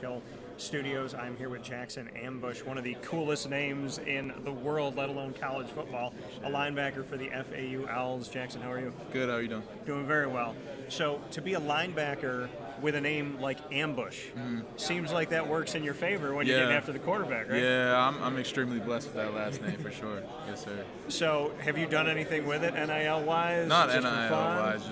WakeUpCall studios. I'm here with Jackson Ambush, one of the coolest names in the world, let alone college football, a linebacker for the FAU Owls. Jackson, how are you? Good, how are you doing? Doing very well. So to be a linebacker with a name like Ambush, seems like that works in your favor when you're getting after the quarterback, right? Yeah, I'm extremely blessed with that last name for sure. Yes, sir. So have you done anything with it, NIL-wise? Not just NIL-wise,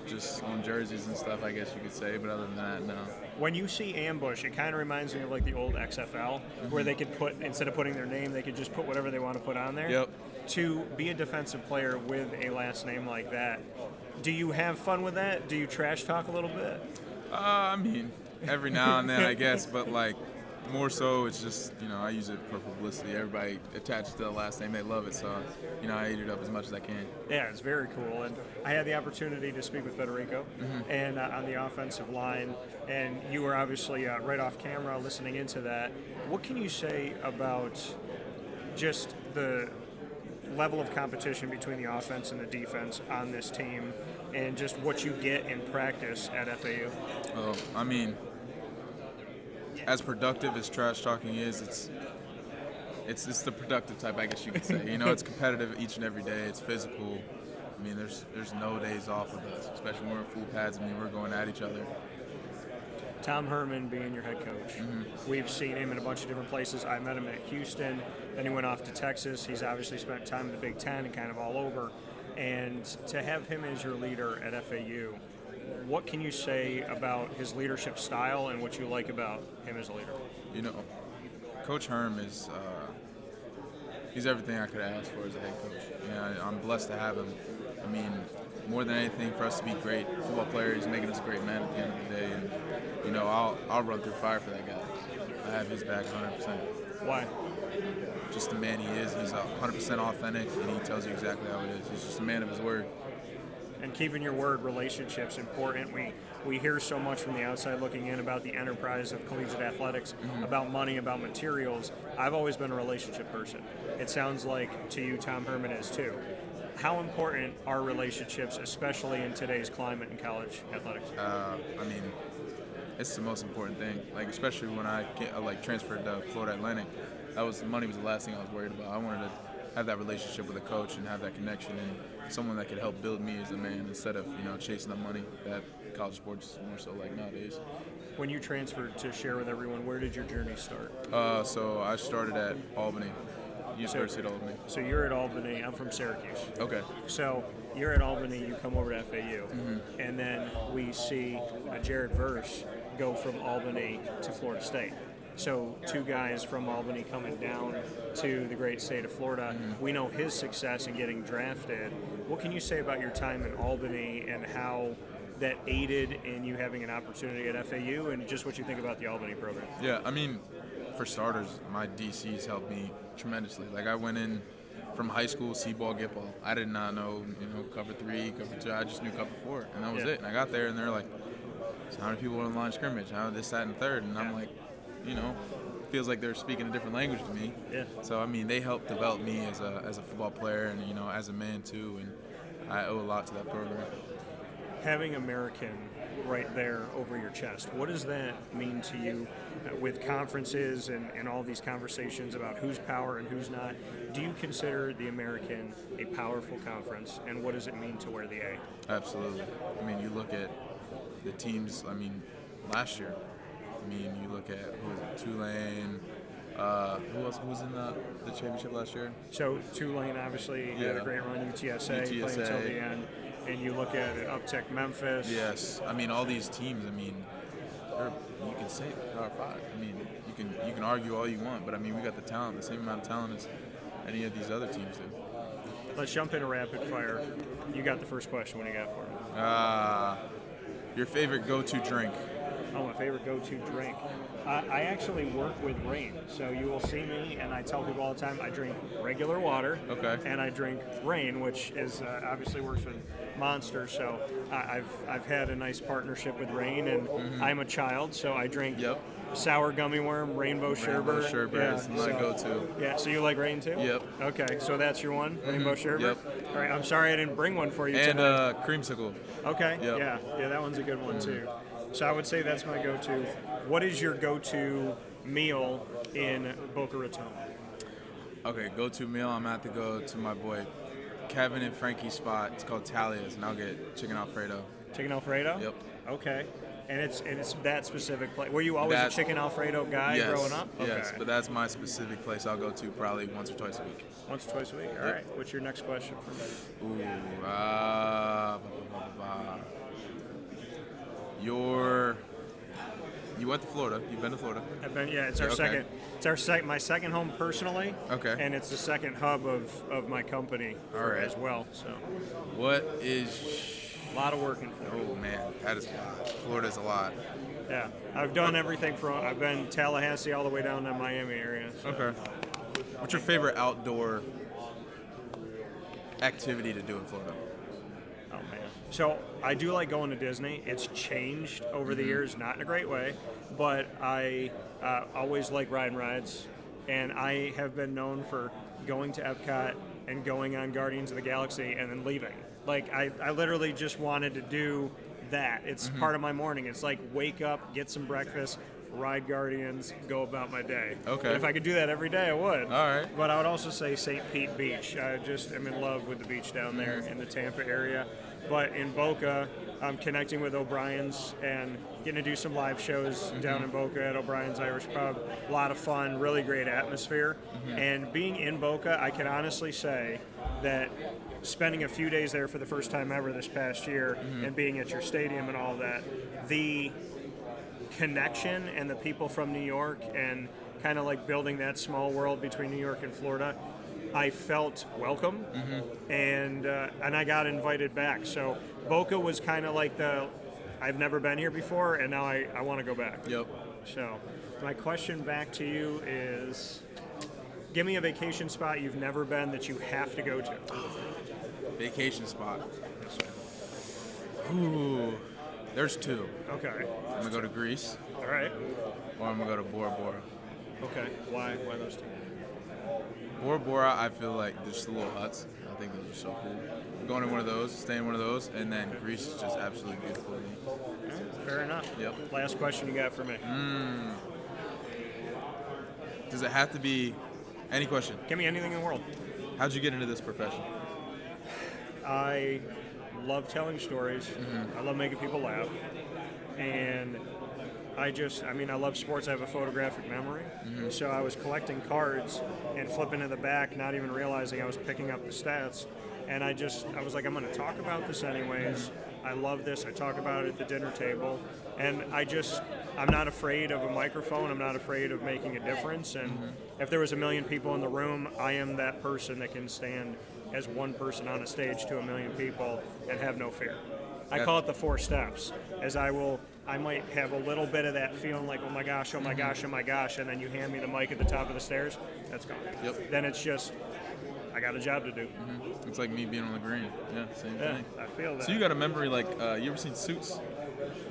just on jerseys and stuff, I guess you could say, but other than that, no. When you see Ambush, it kind of reminds me of like the old XFL, where they could put, instead of putting their name, they could just put whatever they want to put on there. Yep. To be a defensive player with a last name like that, do you have fun with that? Do you trash talk a little bit? I mean, every now and then, I guess, but like more so, it's just, I use it for publicity. Everybody attaches to the last name, they love it, so, I eat it up as much as I can. Yeah, it's very cool. And I had the opportunity to speak with Federico and on the offensive line, and you were obviously right off camera listening into that. What can you say about just the level of competition between the offense and the defense on this team, and just what you get in practice at FAU? Oh, I mean, as productive as trash talking is, it's the productive type, I guess you could say. It's competitive each and every day. It's physical. I mean, there's no days off with us, especially when we're in full pads. I mean, we're going at each other. Tom Herman being your head coach, we've seen him in a bunch of different places. I met him at Houston, then he went off to Texas. He's obviously spent time in the Big Ten and kind of all over. And to have him as your leader at FAU, what can you say about his leadership style and what you like about him as a leader? Coach Herm is he's everything I could ask for as a head coach. I'm blessed to have him. I mean, more than anything, for us to be great football players, he's making us a great man at the end of the day. And, I'll run through fire for that guy. I have his back 100%. Why? Just the man he is. He's 100% authentic, and he tells you exactly how it is. He's just a man of his word. And keeping your word, relationships important. We hear so much from the outside looking in about the enterprise of collegiate athletics, about money, about materials. I've always been a relationship person. It sounds like to you Tom Herman is too. How important are relationships, especially in today's climate in college athletics? I mean, it's the most important thing. Like, especially when I transferred to Florida Atlantic, money was the last thing I was worried about. I wanted to have that relationship with a coach and have that connection and someone that could help build me as a man instead of chasing the money that college sports is more so like nowadays. When you transferred, to share with everyone, where did your journey start? So I started at Albany. University at Albany. So you're at Albany. I'm from Syracuse. Okay. So you're at Albany. You come over to FAU, and then we see Jared Verse go from Albany to Florida State. So two guys from Albany coming down to the great state of Florida. We know his success in getting drafted. What can you say about your time in Albany and how that aided in you having an opportunity at FAU, and just what you think about the Albany program? Yeah, I mean, for starters, my DCs helped me tremendously. Like, I went in from high school, C-ball, get ball. I did not know, cover 3, cover 2. I just knew cover 4, and that was it. And I got there, and they're like, so how many people are in line of scrimmage? How this, that, and third? And I'm like, feels like they're speaking a different language to me. Yeah. So, I mean, they helped develop me as a football player and, as a man, too. And I owe a lot to that program. Having American right there over your chest, what does that mean to you with conferences and all these conversations about who's power and who's not? Do you consider the American a powerful conference, and what does it mean to wear the A? Absolutely. I mean, you look at the teams, last year, you look at Tulane, who else was in the championship last year? So Tulane obviously had a great run, UTSA playing until the end. And you look at it, Uptick, Memphis. Yes, all these teams. You can say Power 5. You can argue all you want, but we got the talent, the same amount of talent as any of these other teams do. Let's jump into rapid fire. You got the first question. What do you got for me? Your favorite go-to drink? Oh, my favorite go-to drink. I actually work with Rain, so you will see me, and I tell people all the time, I drink regular water, and I drink Rain, which is obviously works with Monster. So I've had a nice partnership with Rain, and I'm a child, so I drink sour gummy worm, rainbow sherbet. Is my go-to. Yeah, so you like Rain too? Yep. Okay, so that's your one, rainbow sherbet? Yep. All right, I'm sorry I didn't bring one for you and tonight. creamsicle. Okay, yep. yeah, that one's a good one too. So I would say that's my go-to. what is your go-to meal in Boca Raton? Okay, go-to meal. I'm going to have to go to my boy Kevin and Frankie's spot. It's called Talia's, and I'll get chicken Alfredo. Chicken Alfredo? Yep. Okay. And it's that specific place. Were you always a chicken Alfredo guy growing up? Okay. Yes, but that's my specific place I'll go to probably once or twice a week. Once or twice a week? All right. What's your next question for me? You went to Florida. You've been to Florida. I've been. Yeah, it's our second. It's my second home personally. Okay. And it's the second hub of my company as well. So. What is? A lot of work in Florida. Oh man, that is a lot. Florida's a lot. Yeah, I've done everything I've been Tallahassee all the way down to Miami area. So. Okay. What's your favorite outdoor activity to do in Florida? Oh man. So I do like going to Disney. It's changed over the years, not in a great way, but I always like riding rides, and I have been known for going to Epcot and going on Guardians of the Galaxy and then leaving. Like, I literally just wanted to do that. It's part of my morning. It's like wake up, get some breakfast, ride Guardians, go about my day. Okay. And if I could do that every day, I would. All right. But I would also say St. Pete Beach. I just am in love with the beach down there in the Tampa area. But in Boca, I'm connecting with O'Brien's and getting to do some live shows down in Boca at O'Brien's Irish Pub. A lot of fun, really great atmosphere. And being in Boca, I can honestly say that spending a few days there for the first time ever this past year and being at your stadium and all that, the connection and the people from New York and kind of like building that small world between New York and Florida, I felt welcome and I got invited back. So Boca was kind of like I've never been here before and now I want to go back. Yep. So my question back to you is, give me a vacation spot you've never been that you have to go to. Vacation spot. Ooh, there's two. Okay. I'm gonna go to Greece, All right. or I'm gonna go to Bora Bora. Okay. Why those two? Bora Bora, I feel like there's the little huts. I think those are so cool. Going to one of those, staying in one of those, and then Greece is just absolutely beautiful to me. Fair enough. Yep. Last question you got for me. Does it have to be any question? Give me anything in the world. How'd you get into this profession? I love telling stories. I love making people laugh. And I love sports. I have a photographic memory. So I was collecting cards and flipping to the back, not even realizing I was picking up the stats. And I was like, I'm going to talk about this anyways. I love this. I talk about it at the dinner table. And I'm not afraid of a microphone. I'm not afraid of making a difference. And if there was 1 million people in the room, I am that person that can stand as one person on a stage to 1 million people and have no fear. I call it the 4 steps, as I might have a little bit of that feeling like, oh my gosh, oh my gosh, oh my gosh, and then you hand me the mic at the top of the stairs, that's gone. Yep. Then it's just, I got a job to do. It's like me being on the green. Yeah, same thing. I feel that. So you got a memory like, you ever seen Suits?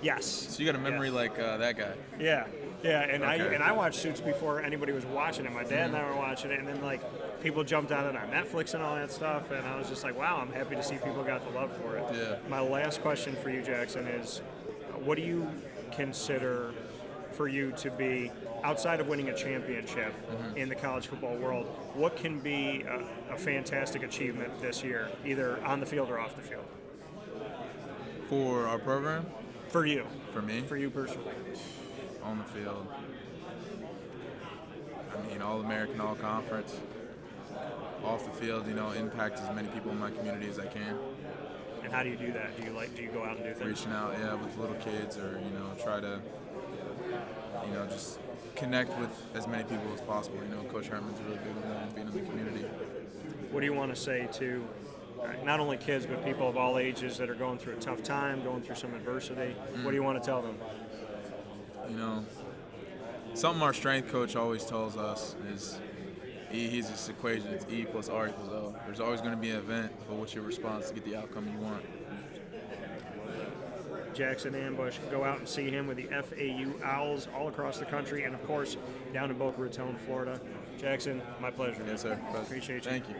Yes. So you got a memory like that guy. Yeah, and Okay. I watched Suits before anybody was watching it. My dad and I were watching it, and then like people jumped on it on Netflix and all that stuff, and I was just like, wow, I'm happy to see people got the love for it. Yeah. My last question for you, Jackson, is what do you consider for you to be, outside of winning a championship in the college football world, what can be a fantastic achievement this year, either on the field or off the field? For our program? For you. For me? For you personally. On the field. I mean, All-American, All-Conference. Off the field, impact as many people in my community as I can. And how do you do that? Do you go out and do things? Reaching out, with little kids, or try to, just connect with as many people as possible. Coach Herman's really big on that, being in the community. What do you want to say to not only kids, but people of all ages that are going through a tough time, going through some adversity? What do you want to tell them? Something our strength coach always tells us is he's this equation. It's E plus R equals O. There's always going to be an event, but what's your response to get the outcome you want? Jackson Ambush, go out and see him with the FAU Owls all across the country, and of course down in Boca Raton, Florida. Jackson, my pleasure. Yes, sir. Appreciate you. Thank you.